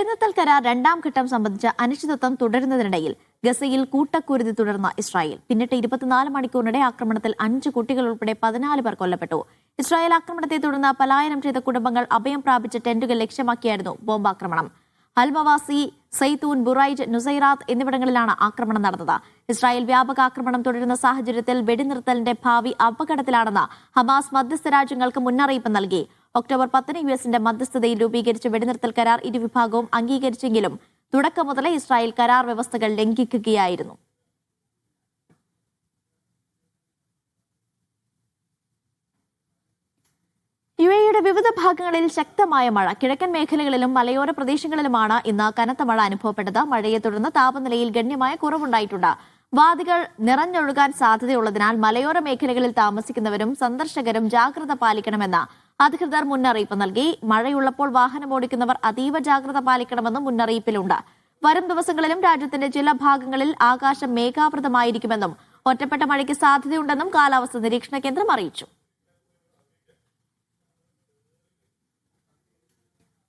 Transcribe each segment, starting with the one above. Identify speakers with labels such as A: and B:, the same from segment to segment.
A: വെടിനിർത്തൽ കരാർ രണ്ടാം ഘട്ടം സംബന്ധിച്ച അനിശ്ചിതത്വം തുടരുന്നതിനിടയിൽ ഗസയിൽ കൂട്ടക്കുരുതി തുടർന്ന ഇസ്രായേൽ. പിന്നിട്ട് 24 മണിക്കൂറിനിടെ ആക്രമണത്തിൽ 5 കുട്ടികൾ ഉൾപ്പെടെ 14 പേർ കൊല്ലപ്പെട്ടു. ഇസ്രായേൽ ആക്രമണത്തെ തുടർന്ന് പലായനം ചെയ്ത കുടുംബങ്ങൾ അഭയം പ്രാപിച്ച ടെന്റുകൾ ലക്ഷ്യമാക്കിയായിരുന്നു ബോംബാക്രമണം. അൽമവാസി, സൈത്തൂൻ, ബുറൈജ്, നുസൈറാത്ത് എന്നിവിടങ്ങളിലാണ് ആക്രമണം നടന്നത്. ഇസ്രായേൽ വ്യാപക ആക്രമണം തുടരുന്ന സാഹചര്യത്തിൽ വെടിനിർത്തലിന്റെ ഭാവി അപകടത്തിലാണെന്ന് ഹമാസ് മധ്യസ്ഥ രാജ്യങ്ങൾക്ക് മുന്നറിയിപ്പ് നൽകി. ഒക്ടോബർ 10 യുഎസിന്റെ മധ്യസ്ഥതയിൽ രൂപീകരിച്ച വെടിനിർത്തൽ കരാർ ഇരുവിഭാഗവും അംഗീകരിച്ചെങ്കിലും തുടക്കം മുതലേ ഇസ്രായേൽ കരാർ വ്യവസ്ഥകൾ ലംഘിക്കുകയായിരുന്നു. യുഎഇയുടെ വിവിധ ഭാഗങ്ങളിൽ ശക്തമായ മഴ. കിഴക്കൻ മേഖലകളിലും മലയോര പ്രദേശങ്ങളിലുമാണ് ഇന്ന് കനത്ത മഴ അനുഭവപ്പെട്ടത്. മഴയെ തുടർന്ന് താപനിലയിൽ ഗണ്യമായ കുറവുണ്ടായിട്ടുണ്ട്. വാദികൾ നിറഞ്ഞൊഴുകാൻ സാധ്യതയുള്ളതിനാൽ മലയോര മേഖലകളിൽ താമസിക്കുന്നവരും സന്ദർശകരും ജാഗ്രത പാലിക്കണമെന്ന് അധികൃതർ മുന്നറിയിപ്പ് നൽകി. മഴയുള്ളപ്പോൾ വാഹനമോടിക്കുന്നവർ അതീവ ജാഗ്രത പാലിക്കണമെന്നും മുന്നറിയിപ്പിലുണ്ട്. വരും ദിവസങ്ങളിലും രാജ്യത്തിന്റെ ചില ഭാഗങ്ങളിൽ ആകാശം മേഘാവൃതമായിരിക്കുമെന്നും ഒറ്റപ്പെട്ട മഴയ്ക്ക് സാധ്യതയുണ്ടെന്നും കാലാവസ്ഥാ നിരീക്ഷണ കേന്ദ്രം അറിയിച്ചു.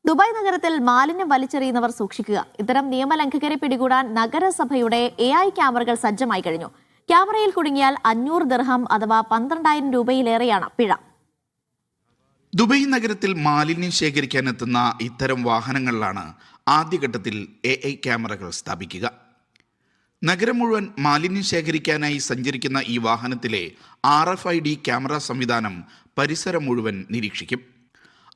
A: ദുബായ് നഗരത്തിൽ മാലിന്യം വലിച്ചെറിയുന്നവർ സൂക്ഷിക്കുക. ഇത്തരം നിയമലംഘകരെ പിടികൂടാൻ നഗരസഭയുടെ AI ക്യാമറകൾ സജ്ജമായി കഴിഞ്ഞു. ക്യാമറയിൽ കുടുങ്ങിയാൽ 500 ദിർഹം അഥവാ 12,000 രൂപയിലേറെയാണ് പിഴ.
B: ദുബായ് നഗരത്തിൽ മാലിന്യം ശേഖരിക്കാനെത്തുന്ന ഇത്തരം വാഹനങ്ങളിലാണ് ആദ്യഘട്ടത്തിൽ AI ക്യാമറകൾ സ്ഥാപിക്കുക. നഗരം മുഴുവൻ മാലിന്യം ശേഖരിക്കാനായി സഞ്ചരിക്കുന്ന ഈ വാഹനത്തിലെ RFID ക്യാമറ സംവിധാനം പരിസരം മുഴുവൻ നിരീക്ഷിക്കും.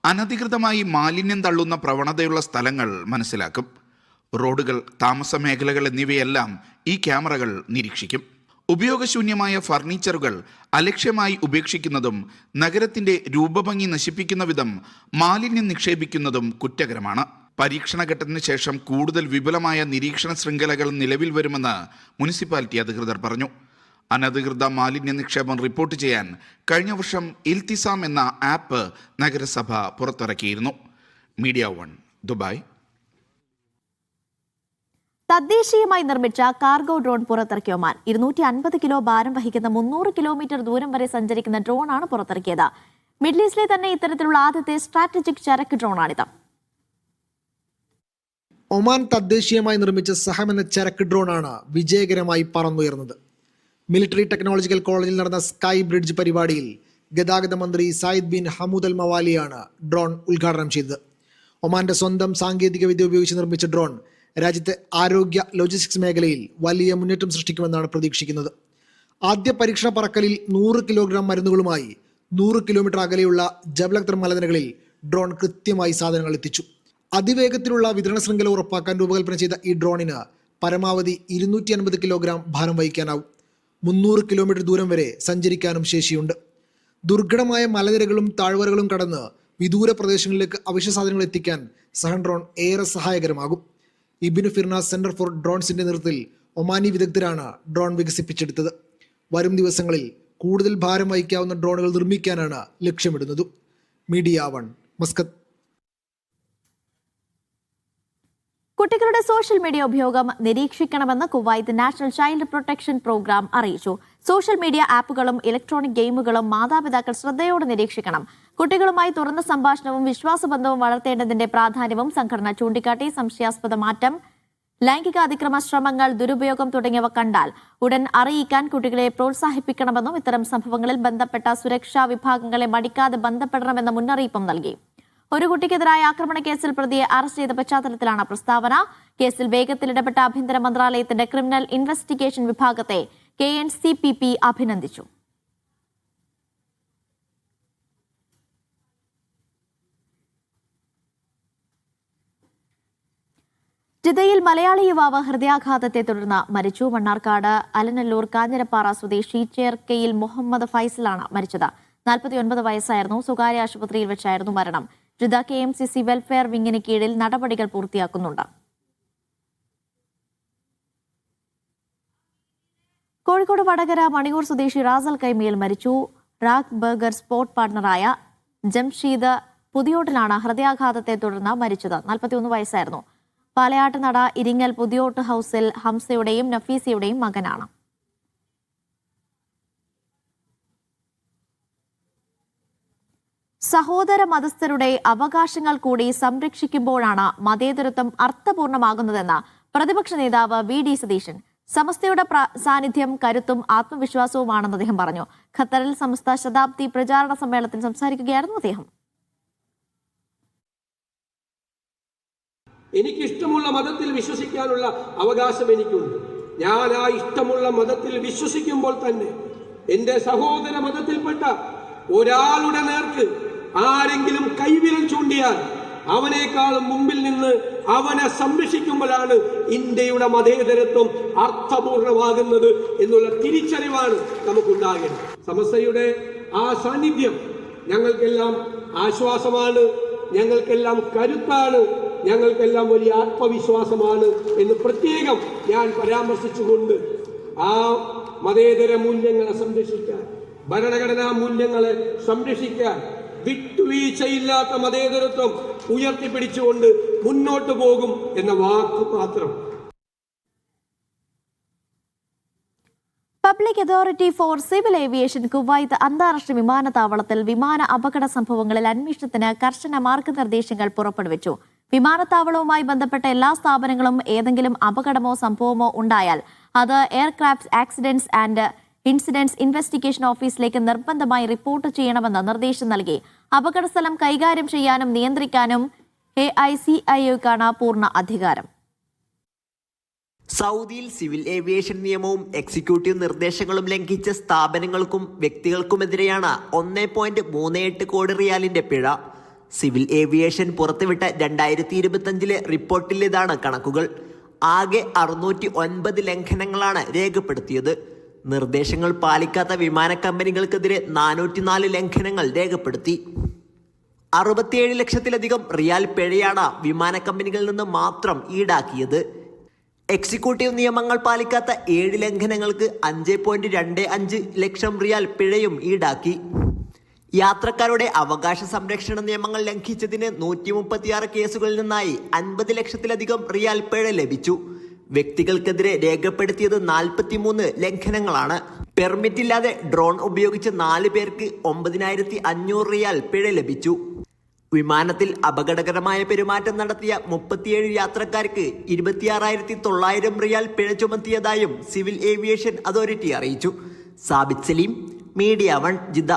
B: അനധികൃതമായി മാലിന്യം തള്ളുന്ന പ്രവണതയുള്ള സ്ഥലങ്ങൾ മനസ്സിലാക്കും. റോഡുകൾ, താമസ മേഖലകൾ എന്നിവയെല്ലാം ഈ ക്യാമറകൾ നിരീക്ഷിക്കും. ഉപയോഗശൂന്യമായ ഫർണിച്ചറുകൾ അലക്ഷ്യമായി ഉപേക്ഷിക്കുന്നതും നഗരത്തിന്റെ രൂപഭംഗി നശിപ്പിക്കുന്ന വിധം മാലിന്യം നിക്ഷേപിക്കുന്നതും കുറ്റകരമാണ്. പരീക്ഷണഘട്ടത്തിന് ശേഷം കൂടുതൽ വിപുലമായ നിരീക്ഷണ ശൃംഖലകൾ നിലവിൽ വരുമെന്ന് മുനിസിപ്പാലിറ്റി അധികൃതർ പറഞ്ഞു. അനധികൃത മാലിന്യ നിക്ഷേപം റിപ്പോർട്ട് ചെയ്യാൻ കഴിഞ്ഞ വർഷം ഇൽത്തിസാം എന്ന ആപ്പ് നഗരസഭ പുറത്തിറക്കിയിരുന്നു. Media 1 Dubai.
A: തദ്ദേശീയമായി നിർമ്മിച്ച കാർഗോ ഡ്രോൺ പുറത്തിറക്കിയ ഒമാൻ. 250 കിലോ ഭാരം വഹിക്കുന്ന 300 കിലോമീറ്റർ ദൂരം വരെ സഞ്ചരിക്കുന്ന ഡ്രോണാണ് പുറത്തിറക്കിയത്. മിഡിൽ ഈസ്റ്റിലെ തന്നെ ഇത്തരത്തിലുള്ള ആദ്യത്തെ സ്ട്രാറ്റജിക് ചരക്ക് ഡ്രോണാണിത്.
C: ഒമാൻ തദ്ദേശീയമായി നിർമ്മിച്ച സഹം എന്ന ചരക്ക് ഡ്രോണാണ് വിജയകരമായി പറന്നുയർന്നത്. മിലിറ്ററി ടെക്നോളജിക്കൽ കോളേജിൽ നടന്ന സ്കൈ ബ്രിഡ്ജ് പരിപാടിയിൽ ഗതാഗത മന്ത്രി സായിദ് ബിൻ ഹമൂദ് അൽ മവാലിയാണ് ഡ്രോൺ ഉദ്ഘാടനം ചെയ്തത്. ഒമാന്റെ സ്വന്തം സാങ്കേതിക വിദ്യ ഉപയോഗിച്ച് നിർമ്മിച്ച ഡ്രോൺ രാജ്യത്തെ ആരോഗ്യ ലോജിസ്റ്റിക്സ് മേഖലയിൽ വലിയ മുന്നേറ്റം സൃഷ്ടിക്കുമെന്നാണ് പ്രതീക്ഷിക്കുന്നത്. ആദ്യ പരീക്ഷണ പറക്കലിൽ 100 കിലോഗ്രാം മരുന്നുകളുമായി 100 കിലോമീറ്റർ അകലെയുള്ള ജബൽ അക്തർ മലനിരകളിൽ ഡ്രോൺ കൃത്യമായി സാധനങ്ങൾ എത്തിച്ചു. അതിവേഗത്തിലുള്ള വിതരണ ശൃംഖല ഉറപ്പാക്കാൻ രൂപകൽപ്പന ചെയ്ത ഈ ഡ്രോണിന് പരമാവധി 250 കിലോഗ്രാം ഭാരം വഹിക്കാനാവും. 300 കിലോമീറ്റർ ദൂരം വരെ സഞ്ചരിക്കാനും ശേഷിയുണ്ട്. ദുർഘടമായ മലനിരകളും താഴ്വരകളും കടന്ന് വിദൂര പ്രദേശങ്ങളിലേക്ക് അവശ്യ സാധനങ്ങൾ എത്തിക്കാൻ സഹൻ ഡ്രോൺ ഏറെ സഹായകരമാകും. ഇബ്നു ഫിർനാസ് സെന്റർ ഫോർ ഡ്രോൺസിന്റെ നേതൃത്വത്തിൽ ഒമാനി വിദഗ്ധരാണ് ഡ്രോൺ വികസിപ്പിച്ചെടുത്തത്. വരും ദിവസങ്ങളിൽ കൂടുതൽ ഭാരം വഹിക്കാവുന്ന ഡ്രോണുകൾ നിർമ്മിക്കാനാണ് ലക്ഷ്യമിടുന്നത്. Media 1 Muscat.
A: കുട്ടികളുടെ സോഷ്യൽ മീഡിയ ഉപയോഗം നിരീക്ഷിക്കണമെന്ന് Kuwait national child protection programme അറിയിച്ചു. സോഷ്യൽ മീഡിയ ആപ്പുകളും ഇലക്ട്രോണിക് ഗെയിമുകളും മാതാപിതാക്കൾ ശ്രദ്ധയോടെ നിരീക്ഷിക്കണം. കുട്ടികളുമായി തുറന്ന സംഭാഷണവും വിശ്വാസബന്ധവും വളർത്തേണ്ടതിന്റെ പ്രാധാന്യവും സംഘടന ചൂണ്ടിക്കാട്ടി. സംശയാസ്പദ മാറ്റം, ലൈംഗിക അതിക്രമ ശ്രമങ്ങൾ, ദുരുപയോഗം തുടങ്ങിയവ കണ്ടാൽ ഉടൻ അറിയിക്കാൻ കുട്ടികളെ പ്രോത്സാഹിപ്പിക്കണമെന്നും ഇത്തരം സംഭവങ്ങളിൽ ബന്ധപ്പെട്ട സുരക്ഷാ വിഭാഗങ്ങളെ മടിക്കാതെ ബന്ധപ്പെടണമെന്ന മുന്നറിയിപ്പും നൽകി. ഒരു കുട്ടിക്കെതിരായ ആക്രമണ കേസിൽ പ്രതിയെ അറസ്റ്റ് ചെയ്ത പശ്ചാത്തലത്തിലാണ് പ്രസ്താവന. കേസിൽ വേഗത്തിൽ ഇടപെട്ട ആഭ്യന്തര മന്ത്രാലയത്തിന്റെ ക്രിമിനൽ ഇൻവെസ്റ്റിഗേഷൻ വിഭാഗത്തെ KNCPP അഭിനന്ദിച്ചു. ജിദ്ദയിൽ മലയാളി യുവാവ് ഹൃദയാഘാതത്തെ തുടർന്ന് മരിച്ചു. മണ്ണാർക്കാട് അലനല്ലൂർ കാഞ്ഞിരപ്പാറ സ്വദേശി ചേർക്കയിൽ മുഹമ്മദ് ഫൈസലാണ് മരിച്ചത്. 49 വയസ്സായിരുന്നു. സ്വകാര്യ ആശുപത്രിയിൽ വെച്ചായിരുന്നു മരണം. ജിദ്ദ KMCC വെൽഫെയർ വിങ്ങിന് കീഴിൽ നടപടികൾ പൂർത്തിയാക്കുന്നുണ്ട്. കോഴിക്കോട് വടകര മണിയൂർ സ്വദേശി റാസൽ കൈമിയിൽ മരിച്ചു. റാഗ് ബർഗർ സ്പോർട്ട് പാർട്ണറായ ജംഷീദ് പുതിയോട്ടിലാണ് ഹൃദയാഘാതത്തെ തുടർന്ന് മരിച്ചത്. 41 വയസ്സായിരുന്നു. പാലയാട്ട് നട ഇരിങ്ങൽ പുതിയോട്ട് ഹൌസിൽ ഹംസയുടെയും നഫീസയുടെയും മകനാണ്. സഹോദര മതസ്ഥരുടെ അവകാശങ്ങൾ കൂടി സംരക്ഷിക്കുമ്പോഴാണ് മതേതരത്വം അർത്ഥപൂർണമാകുന്നതെന്ന് പ്രതിപക്ഷ നേതാവ് വി.ഡി. സതീശൻ. സമസ്തയുടെ സാന്നിധ്യം കരുത്തും ആത്മവിശ്വാസവുമാണെന്ന് അദ്ദേഹം പറഞ്ഞു. ഖത്തറിൽ സമസ്ത ശതാബ്ദി പ്രചാരണ സമ്മേളനത്തിൽ സംസാരിക്കുകയായിരുന്നു അദ്ദേഹം.
D: എനിക്കിഷ്ടമുള്ള മതത്തിൽ വിശ്വസിക്കാനുള്ള അവകാശം എനിക്കുണ്ട്. ഞാൻ ആ ഇഷ്ടമുള്ള മതത്തിൽ വിശ്വസിക്കുമ്പോൾ തന്നെ എന്റെ സഹോദര മതത്തിൽപ്പെട്ട ഒരാളുടെ നേർക്ക് ആരെങ്കിലും കൈവിരൽ ചൂണ്ടിയാൽ അവനേക്കാളും മുമ്പിൽ നിന്ന് അവനെ സംരക്ഷിക്കുമ്പോഴാണ് ഇന്ത്യയുടെ മതേതരത്വം അർത്ഥപൂർണമാകുന്നത് എന്നുള്ള തിരിച്ചറിവാണ് നമുക്കുണ്ടാകേണ്ടത്. സമസ്തയുടെ ആ സാന്നിധ്യം ഞങ്ങൾക്കെല്ലാം ആശ്വാസമാണ്, ഞങ്ങൾക്കെല്ലാം കരുത്താണ്, ഞങ്ങൾക്കെല്ലാം വലിയ ആത്മവിശ്വാസമാണ് എന്ന് പ്രത്യേകം ഞാൻ പരാമർശിച്ചുകൊണ്ട് ആ മതേതര മൂല്യങ്ങളെ സംരക്ഷിക്കാൻ, ഭരണഘടനാ മൂല്യങ്ങളെ സംരക്ഷിക്കാൻ വിട്ടുവീഴ്ചയില്ലാത്ത മതേതരത്വം ഉയർത്തിപ്പിടിച്ചുകൊണ്ട് മുന്നോട്ട് പോകും എന്ന വാക്ക് മാത്രം.
A: Public authority four civil aviation Kuwait അന്താരാഷ്ട്ര വിമാനത്താവളത്തിൽ വിമാന അപകട സംഭവങ്ങളിൽ അന്വേഷണത്തിന് കർശന മാർഗനിർദ്ദേശങ്ങൾ പുറപ്പെടുവിച്ചു. വിമാനത്താവളവുമായി ബന്ധപ്പെട്ട എല്ലാ സ്ഥാപനങ്ങളും ഏതെങ്കിലും അപകടമോ സംഭവമോ ഉണ്ടായാൽ അത് എയർക്രാഫ്റ്റ് ആക്സിഡന്റ്സ് ആൻഡ് ഇൻസിഡന്റ്സ് ഇൻവെസ്റ്റിഗേഷൻ ഓഫീസിലേക്ക് നിർബന്ധമായി റിപ്പോർട്ട് ചെയ്യണമെന്ന് നിർദ്ദേശം നൽകി. അപകടസ്ഥലം കൈകാര്യം ചെയ്യാനും നിയന്ത്രിക്കാനും AICIOക്കാണ് പൂർണ്ണ അധികാരം.
E: സൗദിയിൽ സിവിൽ ഏവിയേഷൻ നിയമവും എക്സിക്യൂട്ടീവ് നിർദ്ദേശങ്ങളും ലംഘിച്ച സ്ഥാപനങ്ങൾക്കും വ്യക്തികൾക്കുമെതിരെയാണ് 1.38 കോടി റിയാലിന്റെ പിഴ. സിവിൽ ഏവിയേഷൻ പുറത്തുവിട്ട 2025 റിപ്പോർട്ടിൽ ഇതാണ് കണക്കുകൾ. ആകെ 609 ലംഘനങ്ങളാണ് രേഖപ്പെടുത്തിയത്. നിർദ്ദേശങ്ങൾ പാലിക്കാത്ത വിമാന കമ്പനികൾക്കെതിരെ 404 ലംഘനങ്ങൾ രേഖപ്പെടുത്തി. 67 ലക്ഷത്തിലധികം റിയാൽ പിഴയാണ് വിമാന കമ്പനികളിൽ നിന്ന് മാത്രം ഈടാക്കിയത്. എക്സിക്യൂട്ടീവ് നിയമങ്ങൾ പാലിക്കാത്ത 7 ലംഘനങ്ങൾക്ക് 5.25 ലക്ഷം റിയാൽ പിഴയും ഈടാക്കി. യാത്രക്കാരുടെ അവകാശ സംരക്ഷണ നിയമങ്ങൾ ലംഘിച്ചതിന് 136 കേസുകളിൽ നിന്നായി 50 ലക്ഷത്തിലധികം റിയാൽ പിഴ ലഭിച്ചു. വ്യക്തികൾക്കെതിരെ രേഖപ്പെടുത്തിയത് 43 ലംഘനങ്ങളാണ്. പെർമിറ്റ് ഇല്ലാതെ ഡ്രോൺ ഉപയോഗിച്ച് 4 പേർക്ക് 9,500 റിയാൽ പിഴ ലഭിച്ചു. വിമാനത്തിൽ അപകടകരമായ പെരുമാറ്റം നടത്തിയ 37 യാത്രക്കാർക്ക് 26,900 റിയാൽ പിഴ ചുമത്തിയതായും സിവിൽ ഏവിയേഷൻ അതോറിറ്റി അറിയിച്ചു. Sabith Saleem, media 1, Jeddah.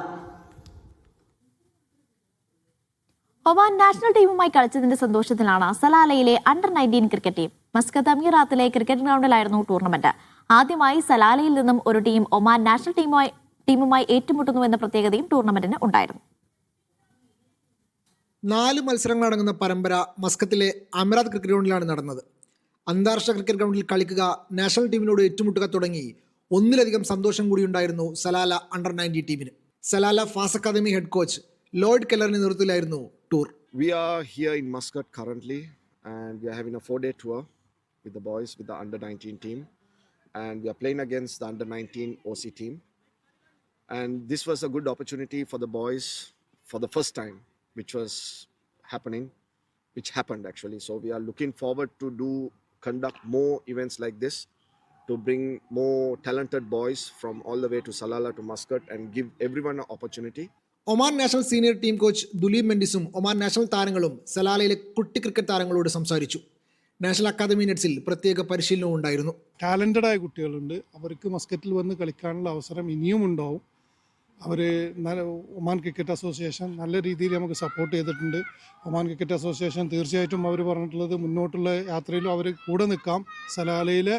A: Oman national ടീമുമായി കളിച്ചതിന്റെ സന്തോഷത്തിലാണ് സലാലയിലെ അണ്ടർ-19 ക്രിക്കറ്റ് ടീം. മസ്കത്ത് അമീറാത്തിലെ ക്രിക്കറ്റ് ഗ്രൗണ്ടിലായിരുന്നു ടൂർണമെന്റ്. ആദ്യമായി സലാലയിൽ നിന്നും ഒരു ടീം ഒമാൻ നാഷണൽ ടീമുമായി ഏറ്റുമുട്ടുന്നുവെന്ന പ്രത്യേകതയും ടൂർണമെന്റിന് ഉണ്ടായിരുന്നു.
C: 4 മത്സരങ്ങളടങ്ങുന്ന പരമ്പര മസ്കത്തിലെ അമീറാത്ത് ക്രിക്കറ്റ് ഗ്രൗണ്ടിലാണ് നടന്നത്. അന്താരാഷ്ട്ര ക്രിക്കറ്റ് ഗ്രൗണ്ടിൽ കളിക്കുക, നാഷണൽ ടീമിനോട് ഏറ്റുമുട്ടുക തുടങ്ങി ഒന്നിലധികം സന്തോഷം കൂടിയുണ്ടായിരുന്നു സലാല അണ്ടർ-19 ടീമിന്. സലാല ഫാസ് അക്കാദമി ഹെഡ് കോച്ച് ലോയിഡ് കെല്ലറിന്റെ നേതൃത്വത്തിലായിരുന്നു tour.
F: We are here in Muscat currently, and we are having a 4-day tour with the boys, with the under-19 team, and we are playing against the under-19 OC team. And this was a good opportunity for the boys for the first time, which happened actually. So we are looking forward to conduct more events like this, to bring more talented boys from all the way to Salalah to Muscat and give everyone an opportunity.
C: Oman national senior team coach Duleep മെൻഡിസും Oman national താരങ്ങളും സലാലയിലെ കുട്ടി cricket താരങ്ങളോട് സംസാരിച്ചു. National academy നെറ്റ്സിൽ പ്രത്യേക പരിശീലനവും ഉണ്ടായിരുന്നു.
G: ടാലൻറ്റഡായ കുട്ടികളുണ്ട്. അവർക്ക് മസ്കറ്റിൽ വന്ന് കളിക്കാനുള്ള അവസരം ഇനിയും ഉണ്ടാവും. അവർ ഒമാൻ ക്രിക്കറ്റ് അസോസിയേഷൻ നല്ല രീതിയിൽ നമുക്ക് സപ്പോർട്ട് ചെയ്തിട്ടുണ്ട്. ഒമാൻ ക്രിക്കറ്റ് അസോസിയേഷൻ തീർച്ചയായിട്ടും അവർ പറഞ്ഞിട്ടുള്ളത് മുന്നോട്ടുള്ള യാത്രയിലും അവർ കൂടെ നിൽക്കാം. സലാലയിലെ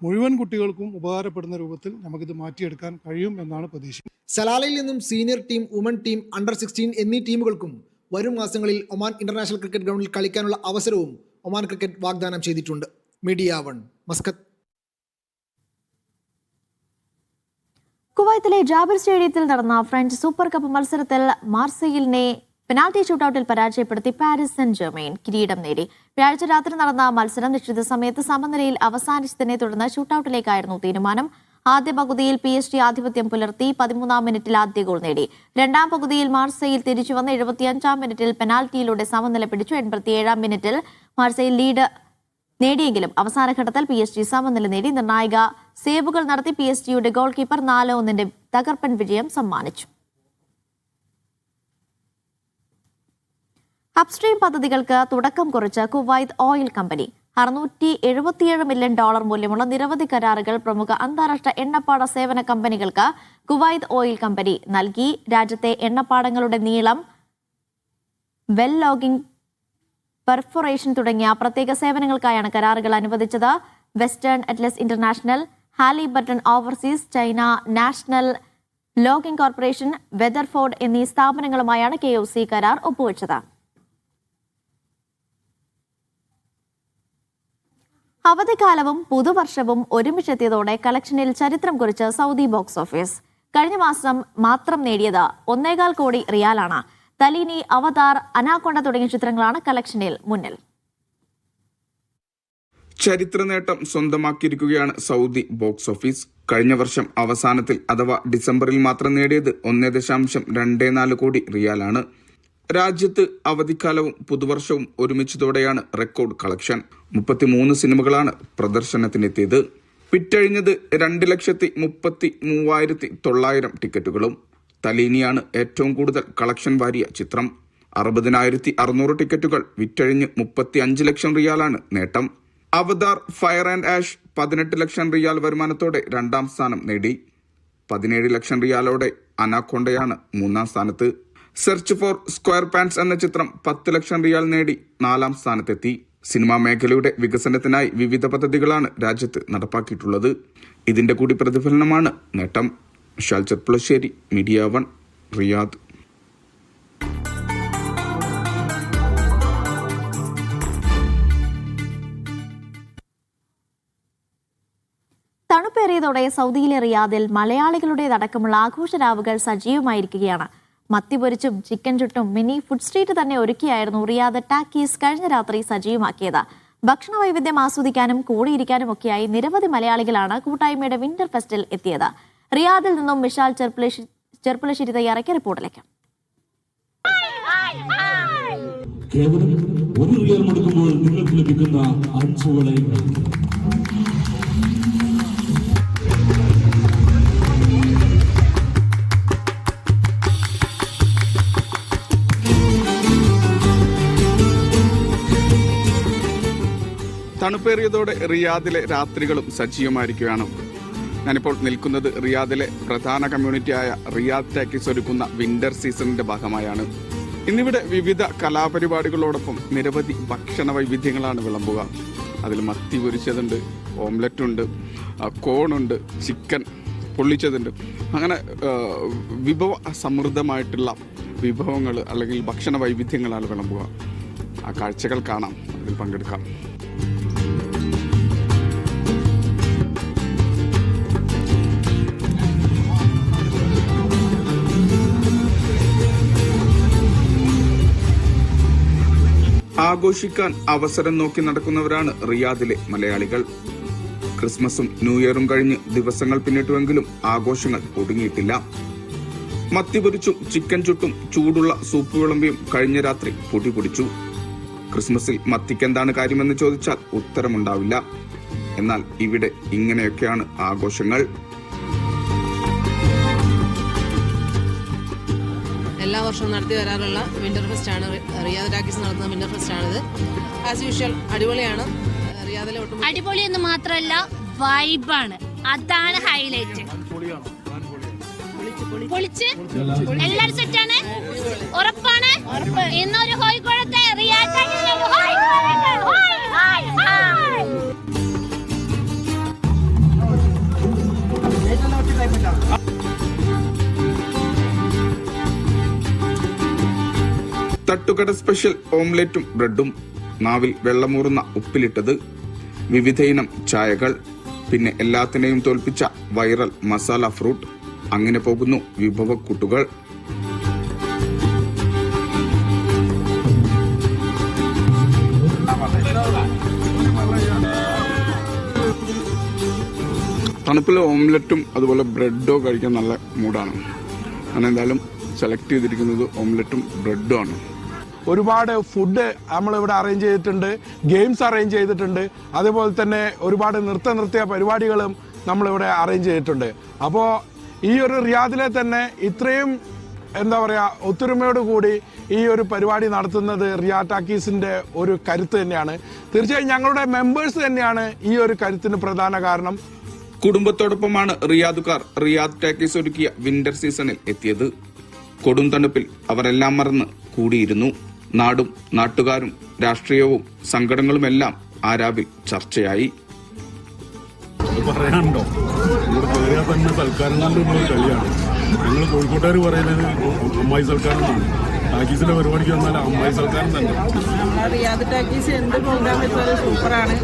G: മുഴുവൻ കുട്ടികൾക്കും ഉപകാരപ്പെടുന്ന രൂപത്തിൽ നമുക്കിത് മാറ്റിയെടുക്കാൻ കഴിയും എന്നാണ് പ്രതീക്ഷ.
C: സലാലയിൽ നിന്നും സീനിയർ ടീം, വുമൺ ടീം, അണ്ടർ-16 എന്നീ ടീമുകൾക്കും വരും മാസങ്ങളിൽ ഒമാൻ ഇന്റർനാഷണൽ ക്രിക്കറ്റ് ഗ്രൗണ്ടിൽ കളിക്കാനുള്ള അവസരവും ഒമാൻ ക്രിക്കറ്റ് വാഗ്ദാനം ചെയ്തിട്ടുണ്ട്. Media 1, Muscat.
A: കുവൈത്തിലെ ജാബിർ സ്റ്റേഡിയത്തിൽ നടന്ന ഫ്രഞ്ച് സൂപ്പർ കപ്പ് മത്സരത്തിൽ മാർസെയിലിനെ പെനാൽറ്റി ഷൂട്ടൌട്ടിൽ പരാജയപ്പെടുത്തി പാരീസ് സെന്റ് ജെർമെയിൻ കിരീടം നേടി. വ്യാഴാഴ്ച രാത്രി നടന്ന മത്സരം നിശ്ചിത സമയത്ത് സമനിലയിൽ അവസാനിച്ചതിനെ തുടർന്ന് ഷൂട്ടൌട്ടിലേക്കായിരുന്നു തീരുമാനം. ആദ്യ പകുതിയിൽ PSG ആധിപത്യം പുലർത്തി 13-ാം മിനിറ്റിൽ ആദ്യ ഗോൾ നേടി. രണ്ടാം പകുതിയിൽ മാർസെയിൽ തിരിച്ചുവന്ന് 75-ാം മിനിറ്റിൽ പെനാൽറ്റിയിലൂടെ സമനില പിടിച്ചു. 87-ാം മിനിറ്റിൽ മാർസെയിൽ ലീഡ് നേടിയെങ്കിലും അവസാന ഘട്ടത്തിൽ PSG സമനില നേടി. നിർണായക സേവുകൾ നടത്തി PSG ഗോൾ കീപ്പർ 4-1 തകർപ്പൻ വിജയം സമ്മാനിച്ചു. അപ്സ്ട്രീം പദ്ധതികൾക്ക് തുടക്കം കുറിച്ച് കുവൈത്ത് ഓയിൽ കമ്പനി. $677 മില്യൺ മൂല്യമുള്ള നിരവധി കരാറുകൾ പ്രമുഖ അന്താരാഷ്ട്ര എണ്ണപ്പാട സേവന കമ്പനികൾക്ക് കുവൈത്ത് ഓയിൽ കമ്പനി നൽകി. രാജ്യത്തെ എണ്ണപ്പാടങ്ങളുടെ നീളം, വെൽ ലോഗിംഗ്, പെർഫോറേഷൻ തുടങ്ങിയ പ്രത്യേക സേവനങ്ങൾക്കായാണ് കരാറുകൾ അനുവദിച്ചത്. Western Atlas International, Halliburton Overseas, China National Logging Corporation, Weatherford എന്നീ സ്ഥാപനങ്ങളുമായാണ് KOC കരാർ ഒപ്പുവെച്ചത്. അവധിക്കാലവും പുതുവർഷവും ഒരുമിച്ചെത്തിയതോടെ കളക്ഷനിൽ ചരിത്രം കുറിച്ച് സൗദി ബോക്സ് ഓഫീസ്. കഴിഞ്ഞ മാസം മാത്രം നേടിയത് 1.25 കോടി റിയാലാണ്. തലീനി, അവതാർ, അനാക്കൊണ്ട തുടങ്ങിയ ചിത്രങ്ങളാണ് കളക്ഷനിൽ മുന്നിൽ.
H: ചരിത്ര നേട്ടം സ്വന്തമാക്കിയിരിക്കുകയാണ് സൗദി ബോക്സ് ഓഫീസ്. കഴിഞ്ഞ വർഷം അവസാനത്തിൽ അഥവാ ഡിസംബറിൽ മാത്രം നേടിയത് 1.24 കോടി റിയാലാണ്. രാജ്യത്ത് അവധിക്കാലവും പുതുവർഷവും ഒരുമിച്ചതോടെയാണ് റെക്കോർഡ് കളക്ഷൻ. 33 സിനിമകളാണ് പ്രദർശനത്തിനെത്തിയത്. വിറ്റഴിഞ്ഞത് 2,33,900 ടിക്കറ്റുകളും. തലീനിയാണ് ഏറ്റവും കൂടുതൽ കളക്ഷൻ വാരിയ ചിത്രം. 60,600 ടിക്കറ്റുകൾ വിറ്റഴിഞ്ഞ് 35 ലക്ഷം റിയാലാണ് നേട്ടം. അവതാർ ഫയർ ആൻഡ് ആഷ് 18 ലക്ഷം റിയാൽ വരുമാനത്തോടെ 2ാം സ്ഥാനം നേടി. 17 ലക്ഷം റിയാലോടെ അനാക്കൊണ്ടയാണ് 3ാം സ്ഥാനത്ത്. സെർച്ച് ഫോർ സ്ക്വയർ പാൻസ് എന്ന ചിത്രം 10 ലക്ഷം റിയാൽ നേടി 4ാം സ്ഥാനത്തെത്തി. സിനിമാ മേഖലയുടെ വികസനത്തിനായി വിവിധ പദ്ധതികളാണ് രാജ്യത്ത് നടപ്പാക്കിയിട്ടുള്ളത്. ഇതിന്റെ കൂടി പ്രതിഫലനമാണ് നേട്ടം. ഷാൽചത് പുളശ്ശേരി, മീഡിയ 1, റിയാദ്.
A: തണുപ്പേറിയതോടെ സൗദിയിലെ റിയാദിൽ മലയാളികളുടേതടക്കമുള്ള ആഘോഷരാവുകൾ സജീവമായിരിക്കുകയാണ്. മത്തിപൊരിച്ചും ചിക്കൻ ചുട്ടും മിനി ഫുഡ് സ്ട്രീറ്റ് തന്നെ ഒരുക്കിയായിരുന്നു റിയാദ് ടാക്കീസ് കഴിഞ്ഞ രാത്രി സജീവമാക്കിയത്. ഭക്ഷണ വൈവിധ്യം ആസ്വദിക്കാനും കൂടിയിരിക്കാനും ഒക്കെയായി നിരവധി മലയാളികളാണ് കൂട്ടായ്മയുടെ വിന്റർ ഫെസ്റ്റിൽ എത്തിയത്. റിയാദിൽ നിന്നും വിശാൽ ചെർപ്പുളശ്ശേരി തയ്യാറാക്കിയ റിപ്പോർട്ടിലേക്ക്.
I: കേവലം 1 റിയാൽ മുടക്കുമ്പോൾ നിങ്ങൾക്ക് ലഭിക്കുന്ന അഞ്ചുവളകൾ.
H: തണുപ്പേറിയതോടെ റിയാദിലെ രാത്രികളും സജീവമായിരിക്കുകയാണ്. ഞാനിപ്പോൾ നിൽക്കുന്നത് റിയാദിലെ പ്രധാന കമ്മ്യൂണിറ്റിയായ റിയാദ് ടാക്കീസ് ഒരുക്കുന്ന വിന്റർ സീസണിന്റെ ഭാഗമായാണ്. ഇന്നിവിടെ വിവിധ കലാപരിപാടികളോടൊപ്പം നിരവധി ഭക്ഷണ വൈവിധ്യങ്ങളാണ് വിളമ്പുക. അതിൽ മത്തി പൊരിച്ചതുണ്ട്, ഓംലെറ്റ് ഉണ്ട്, കോണുണ്ട്, ചിക്കൻ പൊള്ളിച്ചതുണ്ട്. അങ്ങനെ വിഭവ സമൃദ്ധമായിട്ടുള്ള വിഭവങ്ങൾ അല്ലെങ്കിൽ ഭക്ഷണ വൈവിധ്യങ്ങളാണ് വിളമ്പുക. ആ കാഴ്ചകൾ കാണാം, അതിൽ പങ്കെടുക്കാം. ആഘോഷിക്കാൻ അവസരം നോക്കി നടക്കുന്നവരാണ് റിയാദിലെ മലയാളികൾ. ക്രിസ്മസും ന്യൂ ഇയറും കഴിഞ്ഞ് ദിവസങ്ങൾ പിന്നിട്ടുവെങ്കിലും ആഘോഷങ്ങൾ ഒടുങ്ങിയിട്ടില്ല. മത്തിപൊരിച്ചും ചിക്കൻ ചുട്ടും ചൂടുള്ള സൂപ്പ് വിളമ്പിയും കഴിഞ്ഞ രാത്രി പൊടിപൊടിച്ചു. ക്രിസ്മസിൽ മത്തിക്കെന്താണ് കാര്യമെന്ന് ചോദിച്ചാൽ ഉത്തരമുണ്ടാവില്ല. എന്നാൽ ഇവിടെ ഇങ്ങനെയൊക്കെയാണ് ആഘോഷങ്ങൾ.
J: എല്ലാ വർഷവും നടത്തി വരാറുള്ള വിന്റർ ഫെസ്റ്റാണ് റിയാദ് ടാക്കീസ് നടത്തുന്ന വിന്റർ ഫെസ്റ്റാണിത്. ആസ് യൂഷ്വൽ അടിപൊളിയാണ്. റിയാദിലെ ഒട്ടും
K: അടിപൊളി എന്ന് മാത്രമല്ല വൈബാണ്, അതാണ് ഹൈലൈറ്റ്. പൊളിച്ച് എല്ലാരും സെറ്റാണ്, ഉറപ്പാണ്. ഇന്നൊരു കോഴിക്കോടത്തെ റിയാദ്
H: തട്ടുകട സ്പെഷ്യൽ ഓംലെറ്റും ബ്രെഡും, നാവിൽ വെള്ളമൂറുന്ന ഉപ്പിലിട്ടത്, വിവിധയിനം ചായകൾ, പിന്നെ എല്ലാത്തിനെയും തോൽപ്പിച്ച വൈറൽ മസാല ഫ്രൂട്ട്. അങ്ങനെ പോകുന്നു വിഭവക്കൂട്ടുകൾ. തണുപ്പിലെ ഓംലെറ്റും അതുപോലെ ബ്രെഡോ കഴിക്കാൻ നല്ല മൂഡാണ്. ഞാൻ എന്തായാലും സെലക്ട് ചെയ്തിരിക്കുന്നത് ഓംലെറ്റും ബ്രെഡും ആണ്.
L: ഒരുപാട് ഫുഡ് നമ്മളിവിടെ അറേഞ്ച് ചെയ്തിട്ടുണ്ട്, ഗെയിംസ് അറേഞ്ച് ചെയ്തിട്ടുണ്ട്, അതേപോലെ തന്നെ ഒരുപാട് നൃത്യ പരിപാടികളും നമ്മളിവിടെ അറേഞ്ച് ചെയ്തിട്ടുണ്ട്. അപ്പോൾ ഈ ഒരു റിയാദിലെ തന്നെ ഇത്രയും എന്താ പറയുക ഒത്തൊരുമയോടുകൂടി ഈ ഒരു പരിപാടി നടത്തുന്നത് റിയാദ് ടാക്കീസിൻ്റെ ഒരു കരുത്ത് തന്നെയാണ്. തീർച്ചയായും ഞങ്ങളുടെ മെമ്പേഴ്സ് തന്നെയാണ് ഈ ഒരു കരുത്തിന് പ്രധാന കാരണം.
H: കുടുംബത്തോടൊപ്പമാണ് റിയാദുകാർ റിയാദ് ടാക്കീസ് ഒരുക്കിയ വിന്റർ സീസണിൽ എത്തിയത്. കൊടും തണുപ്പിൽ അവരെല്ലാം മറന്ന് കൂടിയിരുന്നു. നാടും നാട്ടുകാരും രാഷ്ട്രീയവും സങ്കടങ്ങളുമെല്ലാം ആ രാവിൽ ചർച്ചയായി.
I: പറയാനുണ്ടോ? ഇവിടെ കയറിയാൽ തന്നെ സൽക്കാരങ്ങളുടെ കളിയാണ്. ഞങ്ങൾ കോഴിക്കോട്ടുകാർ പറയുന്നത് അമ്മായി സൽക്കാരം എന്നാണ്. ടാക്കീസിന്റെ പരിപാടിക്ക് വന്നാൽ അമ്മായി സൽക്കാരം തന്നെ.
J: നമ്മളെ റിയാദ് ടാക്കീസ് എന്ത് പ്രോഗ്രാം വെച്ചാലും സൂപ്പറാണ്.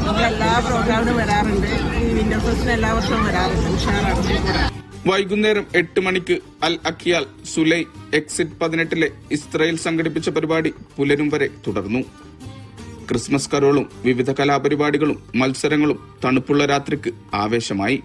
J: നമ്മളെല്ലാ പ്രോഗ്രാമിനും വരാറുണ്ട്. ഈ വിന്റർ ഫെസ്റ്റിന് എല്ലാ വർഷവും വരാറുണ്ട്. ഉഷാറാണ്.
H: വൈകുന്നേരം 8 മണിക്ക് അൽ അക്കിയാൽ സുലൈ എക്സിറ്റ് 18 ഇസ്രയേൽ സംഘടിപ്പിച്ച പരിപാടി പുലരും വരെ തുടർന്നു. ക്രിസ്മസ് കരോളും വിവിധ കലാപരിപാടികളും മത്സരങ്ങളും തണുപ്പുള്ള രാത്രിക്ക് ആവേശമായി.